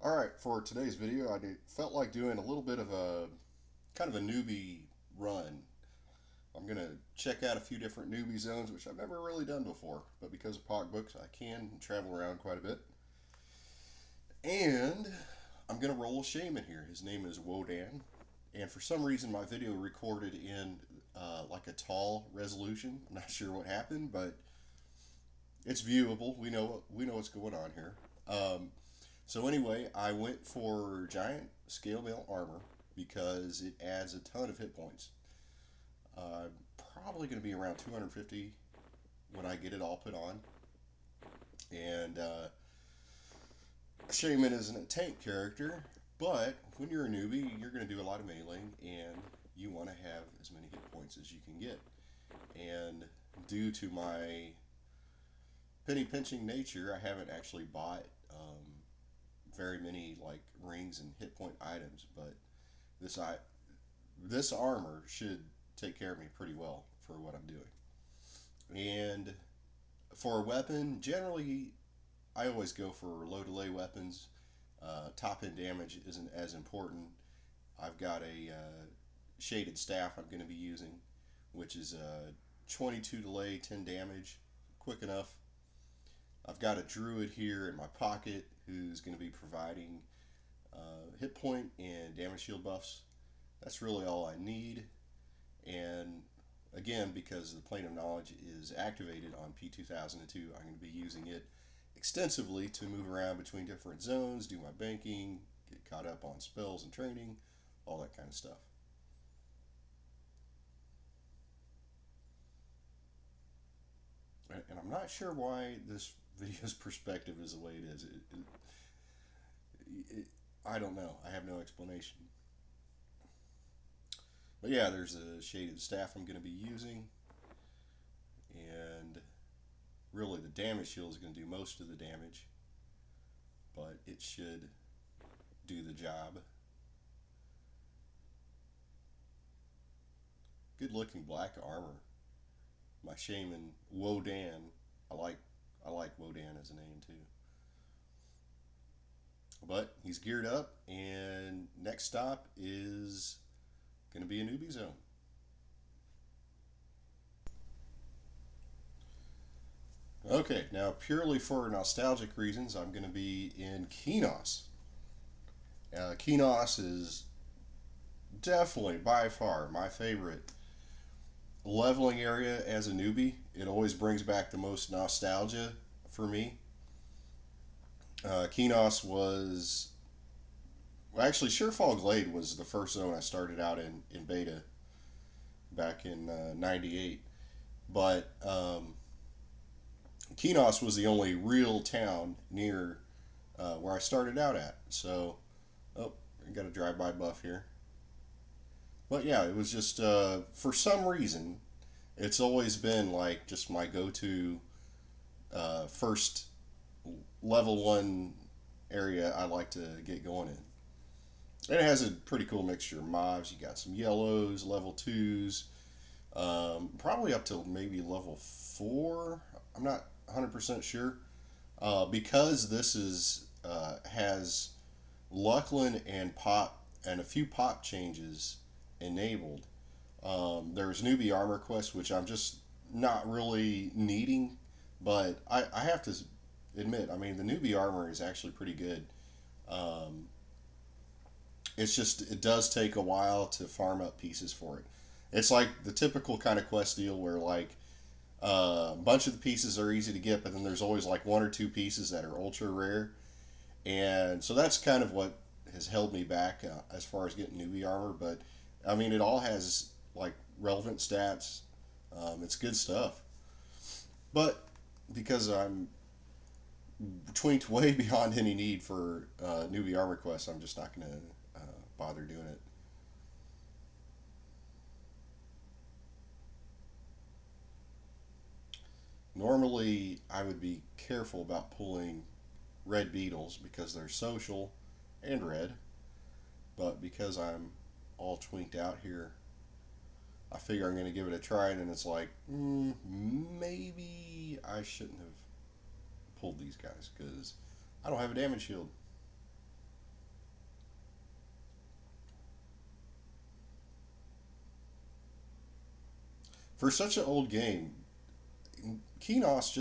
Alright, for today's video, felt like doing a little bit of a kind of a newbie run. I'm going to check out a few different newbie zones, which I've never really done before, but because of pocketbooks, I can travel around quite a bit. And I'm going to roll a shaman here. His name is Wodan, and for some reason my video recorded in like a tall resolution. I'm not sure what happened, but it's viewable. We know what's going on here. So anyway, I went for giant scale mail armor because it adds a ton of hit points. Probably going to be around 250 when I get it all put on. And Shaman isn't a tank character, but when you're a newbie, you're going to do a lot of meleeing, and you want to have as many hit points as you can get. And due to my penny pinching nature, I haven't actually bought very many like rings and hit point items, but this armor should take care of me pretty well for what I'm doing. And for a weapon, generally, I always go for low delay weapons. Top end damage isn't as important. I've got a shaded staff I'm going to be using, which is a 22 delay, 10 damage, quick enough. I've got a druid here in my pocket who's going to be providing hit point and damage shield buffs. That's really all I need. And again, because the plane of knowledge is activated on P2002, I'm going to be using it extensively to move around between different zones, do my banking, get caught up on spells and training, all that kind of stuff. And I'm not sure why this video's perspective is the way it is. I don't know. I have no explanation. But yeah, there's a shaded staff I'm going to be using. And really the damage shield is going to do most of the damage. But it should do the job. Good looking black armor. My shaman Wodan. I like Wodan as a name too. But he's geared up, and next stop is going to be a newbie zone. Okay, now purely for nostalgic reasons, I'm going to be in Qeynos. Qeynos is definitely by far my favorite leveling area as a newbie. It always brings back the most nostalgia for me. Qeynos was, well, actually, Surefall Glade was the first zone I started out in beta back in '98. But Qeynos was the only real town near where I started out at. So, oh, I got a drive-by buff here. But yeah, it was just for some reason, it's always been like just my go-to first level one area I like to get going in. And it has a pretty cool mixture of mobs. You got some yellows, level twos, probably up to maybe level four. I'm not 100% sure because this is has Lucklin and pop and a few pop changes enabled. There's newbie armor quest, which I'm just not really needing, but I have to admit, I mean, the newbie armor is actually pretty good. It's just, it does take a while to farm up pieces for it. It's like the typical kind of quest deal where, like, a bunch of the pieces are easy to get, but then there's always like one or two pieces that are ultra rare. And so that's kind of what has held me back as far as getting newbie armor. But I mean, it all has like relevant stats. It's good stuff. But because I'm tweaked way beyond any need for newbie armor quests, I'm just not going to bother doing it. Normally, I would be careful about pulling red beetles because they're social and red, but because I'm all twinked out here, I figure I'm going to give it a try, and then it's like, maybe I shouldn't have pulled these guys because I don't have a damage shield. For such an old game, Qeynos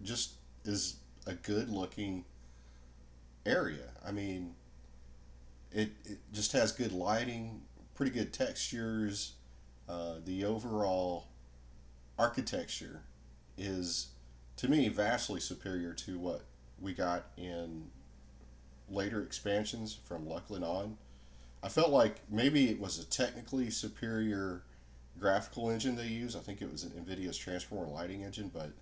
just is a good looking area. I mean, it just has good lighting, pretty good textures. The overall architecture is, to me, vastly superior to what we got in later expansions from Luckland on. I felt like maybe it was a technically superior graphical engine they use. I think it was an NVIDIA's Transformer Lighting engine, but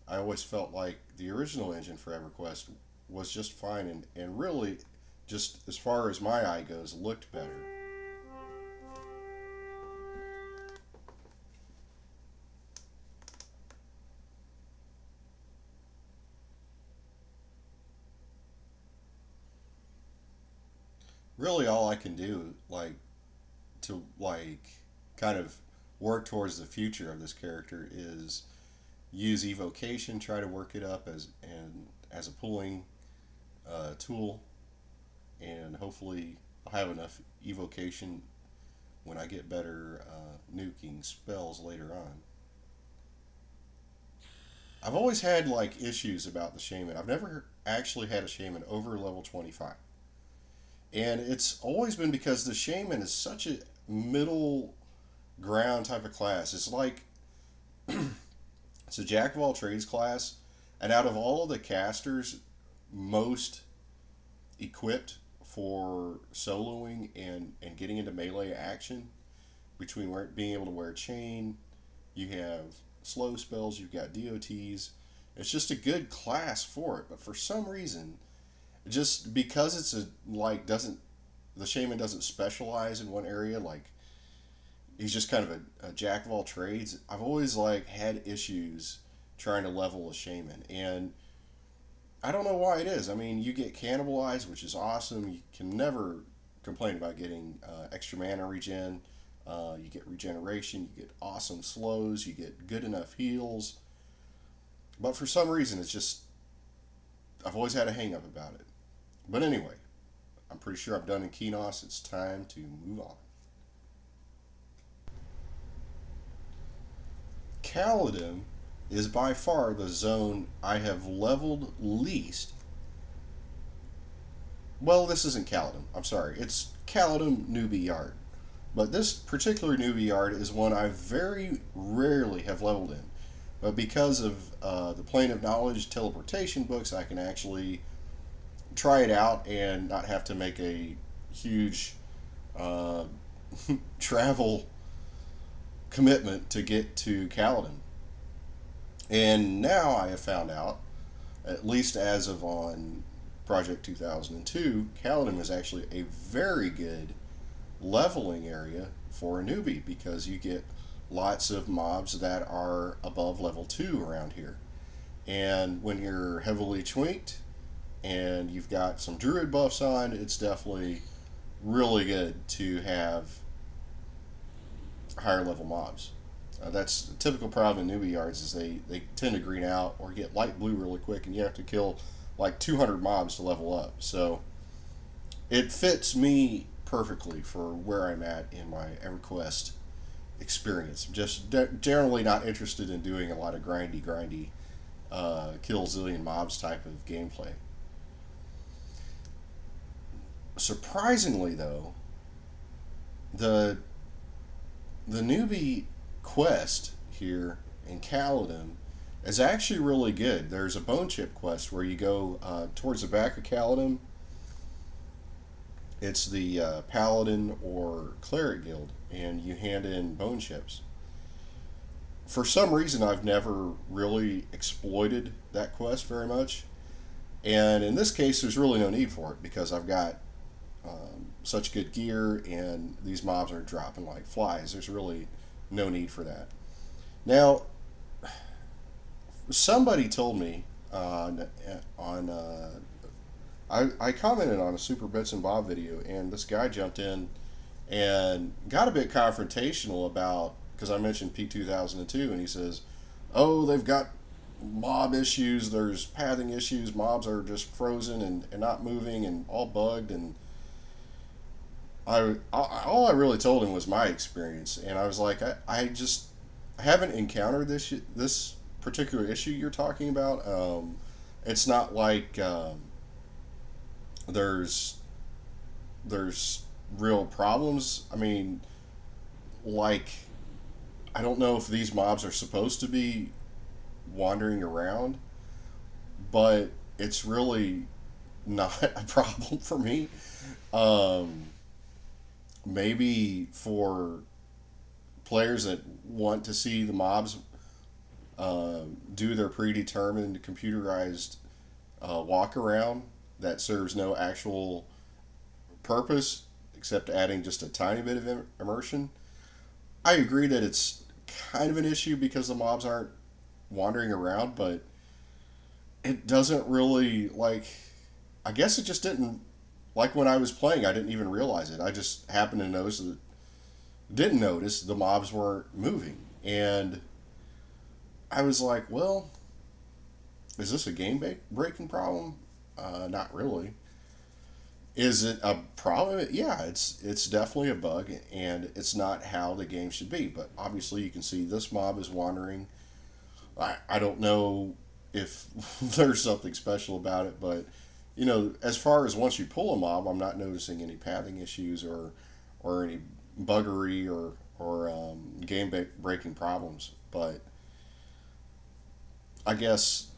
I always felt like the original engine for EverQuest was just fine and really, just as far as my eye goes, looked better. Really, all I can do, like, to, like, kind of work towards the future of this character is use evocation, try to work it up as a pulling tool, and hopefully I'll have enough evocation when I get better nuking spells later on. I've always had like issues about the shaman. I've never actually had a shaman over level 25. And it's always been because the shaman is such a middle ground type of class. It's like it's a jack of all trades class, and out of all of the casters, most equipped for soloing and getting into melee action, between being able to wear chain, you have slow spells, you've got DOTs. It's just a good class for it, but for some reason, just because it's a like doesn't the shaman doesn't specialize in one area, like he's just kind of a jack of all trades. I've always like had issues trying to level a shaman, and I don't know why it is. I mean, you get cannibalized, which is awesome. You can never complain about getting extra mana regen. You get regeneration. You get awesome slows. You get good enough heals. But for some reason, it's just I've always had a hang up about it. But anyway, I'm pretty sure I'm done in Qeynos. It's time to move on. Kelethin is by far the zone I have leveled least. Well, this isn't Kelethin. I'm sorry. It's Kelethin Newbie Yard. But this particular Newbie Yard is one I very rarely have leveled in. But because of the Plane of Knowledge teleportation books, I can actually try it out and not have to make a huge travel commitment to get to Kelethin. And now I have found out, at least as of on Project 2002, Kelethin is actually a very good leveling area for a newbie because you get lots of mobs that are above level 2 around here. And when you're heavily tweaked and you've got some druid buffs on, it's definitely really good to have higher level mobs. That's a typical problem in newbie yards is they tend to green out or get light blue really quick, and you have to kill like 200 mobs to level up. So it fits me perfectly for where I'm at in my EverQuest experience. Just generally not interested in doing a lot of grindy kill zillion mobs type of gameplay. Surprisingly though, the newbie quest here in Kelethin is actually really good. There's a bone chip quest where you go towards the back of Kelethin. It's the Paladin or Cleric Guild, and you hand in bone chips. For some reason, I've never really exploited that quest very much, and in this case, there's really no need for it because I've got such good gear, and these mobs are dropping like flies. There's really no need for that. Now, somebody told me I commented on a Super Bits and Bob video, and this guy jumped in and got a bit confrontational about, because I mentioned P2002, and he says, oh, they've got mob issues, there's pathing issues, mobs are just frozen and not moving and all bugged, and all I really told him was my experience, and I was like, I just I haven't encountered this particular issue you're talking about. It's not like there's there's real problems. I mean, like, I don't know if these mobs are supposed to be wandering around, but it's really not a problem for me. Um, Maybe for players that want to see the mobs do their predetermined computerized walk around that serves no actual purpose except adding just a tiny bit of immersion. I agree that it's kind of an issue because the mobs aren't wandering around, but it doesn't really like. I guess it just didn't like when I was playing. I didn't even realize it. I just happened to notice that didn't notice the mobs weren't moving, and I was like, well, is this a game breaking problem? Not really. Is it a problem? Yeah, it's definitely a bug, and it's not how the game should be. But obviously, you can see this mob is wandering. I don't know if there's something special about it, but as far as once you pull a mob, I'm not noticing any pathing issues or any buggery or game breaking problems. But I guess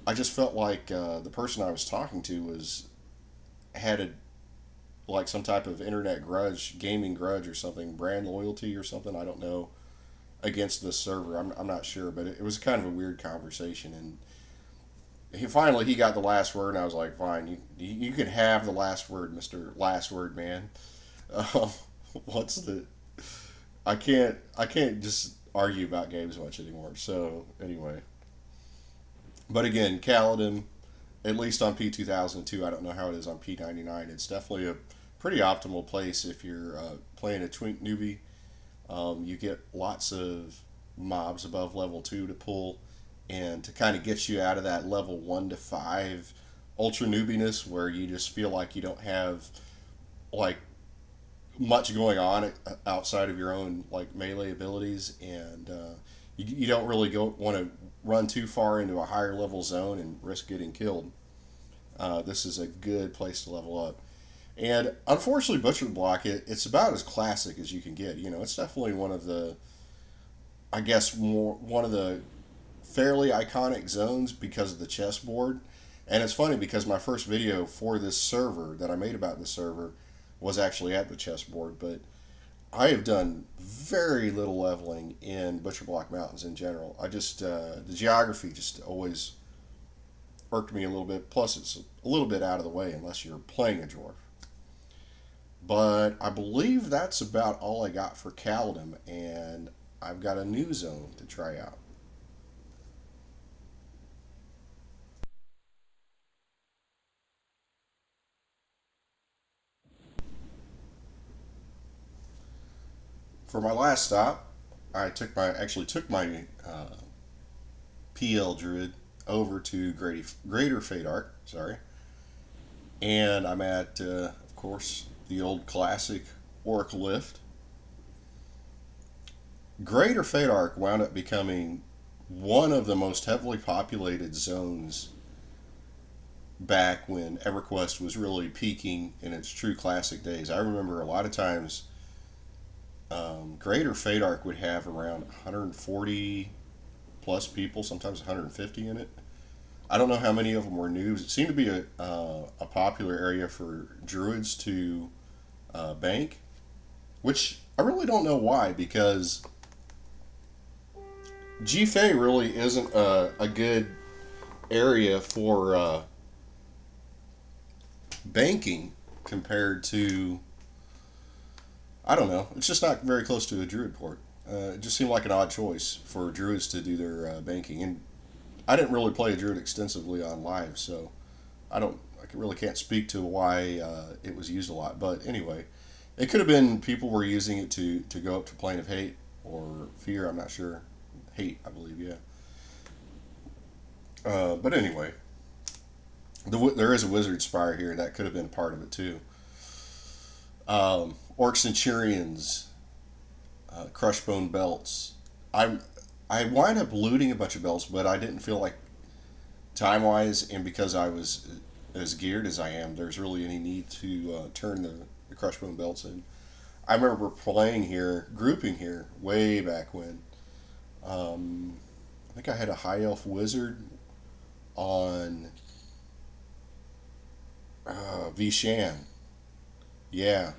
I just felt like the person I was talking to was had a like some type of internet grudge, gaming grudge or something, brand loyalty or something. I don't know against this server. I'm not sure, but it was kind of a weird conversation. And he got the last word, and I was like, fine, you can have the last word, Mister Last Word Man. Uh, what's the? I can't just argue about games much anymore. So anyway, but again, Kaladin, at least on P2002, I don't know how it is on P99. It's definitely a pretty optimal place if you're playing a twink newbie. You get lots of mobs above level 2 to pull, and to kind of get you out of that level 1 to 5 ultra newbiness where you just feel like you don't have like much going on outside of your own like melee abilities, and you don't really go want to run too far into a higher level zone and risk getting killed. This is a good place to level up. And unfortunately, Butcher Block, it's about as classic as you can get. It's definitely one of the, I guess, one of the fairly iconic zones because of the chessboard. And it's funny because my first video for this server that I made about this server was actually at the chessboard. But I have done very little leveling in Butcher Block Mountains in general. I just, the geography just always irked me a little bit. Plus, it's a little bit out of the way unless you're playing a dwarf. But I believe that's about all I got for Kaladin, and I've got a new zone to try out. For my last stop, I actually took my PL Druid over to Greater Faydark, sorry, and I'm at, of course, the old classic Oracle Lift. Greater Faydark wound up becoming one of the most heavily populated zones back when EverQuest was really peaking in its true classic days. I remember a lot of times Greater Faydark would have around 140 plus people, sometimes 150 in it. I don't know how many of them were noobs. It seemed to be a popular area for druids to bank, which I really don't know why, because GFA really isn't a good area for banking compared to, I don't know, it's just not very close to a druid port. It just seemed like an odd choice for druids to do their banking. And I didn't really play a druid extensively on live, so I really can't speak to why it was used a lot. But anyway, it could have been people were using it to go up to Plane of Hate or Fear. I'm not sure. Hate, I believe, yeah. But anyway, there is a Wizard Spire here. That could have been part of it too. Orc Centurions, Crushbone Belts. I'm I wind up looting a bunch of belts, but I didn't feel like time wise, and because I was as geared as I am, there's really any need to turn the crush bone belts in. I remember playing here, grouping here, way back when. I think I had a high elf wizard on Vishan. Yeah.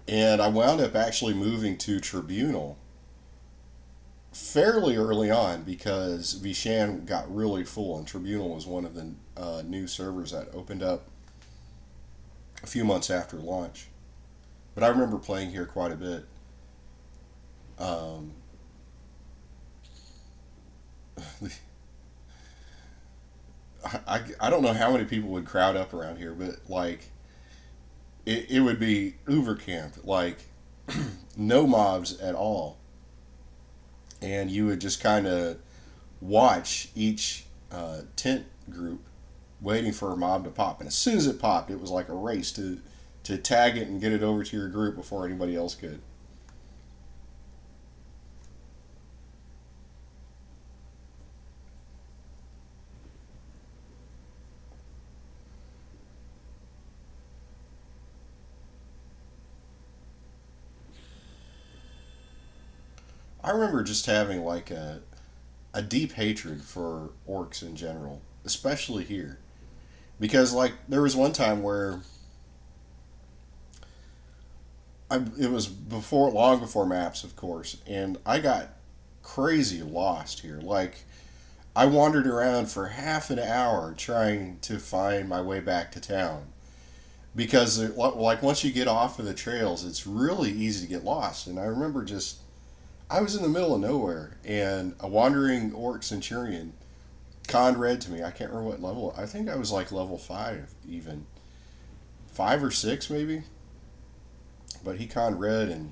And I wound up actually moving to Tribunal fairly early on because Vishan got really full, and Tribunal was one of the new servers that opened up a few months after launch. But I remember playing here quite a bit. Um, I don't know how many people would crowd up around here, but like it would be uber camped, like no mobs at all, and you would just kind of watch each tent group waiting for a mob to pop, and as soon as it popped, it was like a race to tag it and get it over to your group before anybody else could. I remember just having like a deep hatred for orcs in general, especially here. Because like there was one time where it was before long before maps, of course, and I got crazy lost here. Like I wandered around for half an hour trying to find my way back to town because like once you get off of the trails, it's really easy to get lost. And I remember just I was in the middle of nowhere, and a wandering orc centurion conned red to me. I can't remember what level. I think I was like level 5, even 5 or 6 maybe. But he conned red, and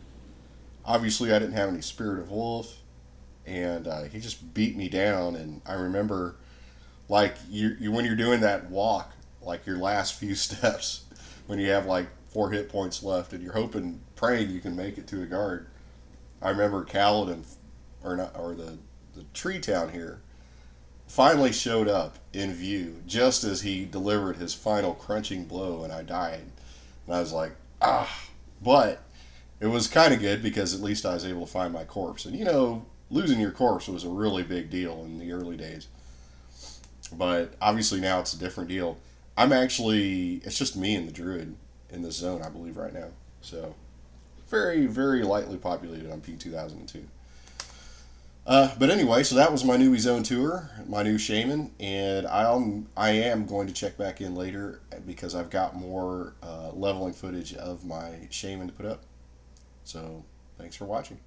obviously I didn't have any spirit of wolf, and he just beat me down. And I remember, like you when you're doing that walk, like your last few steps, when you have like 4 hit points left, and you're hoping, praying you can make it to a guard. I remember Kaladin, or not, or the tree town here, finally showed up in view just as he delivered his final crunching blow, and I died. And I was like, ah. But it was kind of good because at least I was able to find my corpse. And losing your corpse was a really big deal in the early days. But obviously now it's a different deal. It's just me and the druid in this zone, I believe, right now. So very, very lightly populated on P2002. But anyway, so that was my newbie zone tour, my new Shaman, and I am going to check back in later because I've got more leveling footage of my Shaman to put up. So thanks for watching.